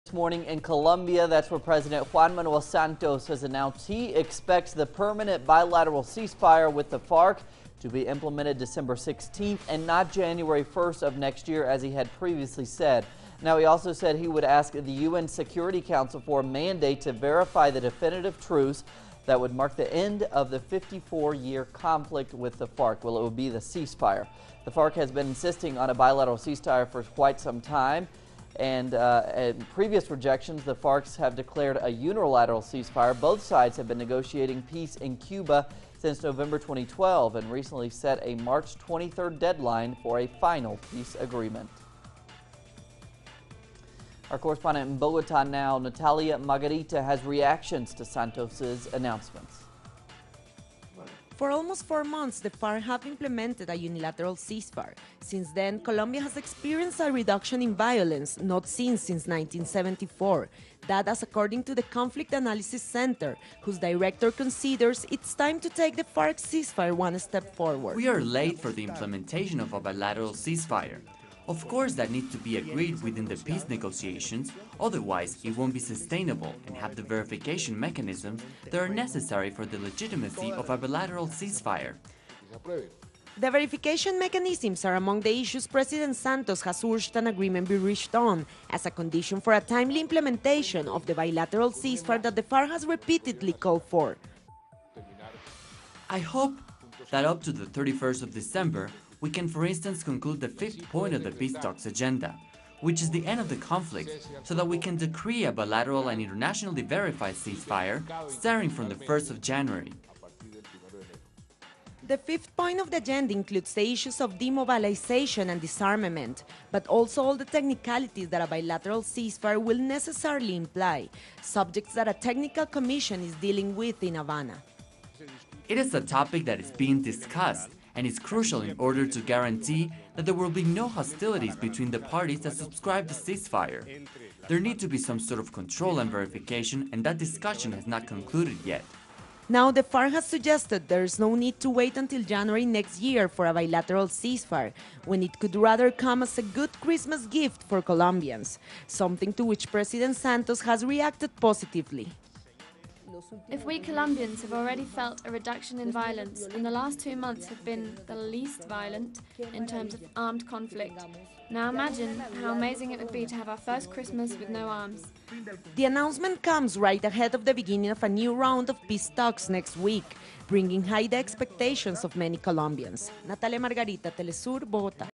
This morning in Colombia, that's where President Juan Manuel Santos has announced he expects the permanent bilateral ceasefire with the FARC to be implemented December 16th and not January 1st of next year, as he had previously said. Now, he also said he would ask the UN Security Council for a mandate to verify the definitive truce that would mark the end of the 54-year conflict with the FARC. Well, it would be the ceasefire. The FARC has been insisting on a bilateral ceasefire for quite some time. And in previous rejections, the FARC have declared a unilateral ceasefire. Both sides have been negotiating peace in Cuba since November 2012 and recently set a March 23rd deadline for a final peace agreement. Our correspondent in Bogota now, Natalia Margarita, has reactions to Santos's announcements. For almost 4 months, the FARC have implemented a unilateral ceasefire. Since then, Colombia has experienced a reduction in violence not seen since 1974. That as according to the Conflict Analysis Center, whose director considers it's time to take the FARC ceasefire one step forward. We are late for the implementation of a bilateral ceasefire. Of course, that needs to be agreed within the peace negotiations, otherwise it won't be sustainable and have the verification mechanisms that are necessary for the legitimacy of a bilateral ceasefire. The verification mechanisms are among the issues President Santos has urged an agreement be reached on as a condition for a timely implementation of the bilateral ceasefire that the FARC has repeatedly called for. I hope that up to the 31st of December, we can, for instance, conclude the 5th point of the peace talks agenda, which is the end of the conflict, so that we can decree a bilateral and internationally verified ceasefire starting from the 1st of January. The 5th point of the agenda includes the issues of demobilization and disarmament, but also all the technicalities that a bilateral ceasefire will necessarily imply, subjects that a technical commission is dealing with in Havana. It is a topic that is being discussed, and is crucial in order to guarantee that there will be no hostilities between the parties that subscribe the ceasefire. There needs to be some sort of control and verification, and that discussion has not concluded yet. Now, the FARC has suggested there is no need to wait until January next year for a bilateral ceasefire, when it could rather come as a good Christmas gift for Colombians, something to which President Santos has reacted positively. If we Colombians have already felt a reduction in violence, and the last 2 months have been the least violent in terms of armed conflict, now imagine how amazing it would be to have our first Christmas with no arms. The announcement comes right ahead of the beginning of a new round of peace talks next week, bringing high the expectations of many Colombians. Natalia Margarita, teleSUR, Bogotá.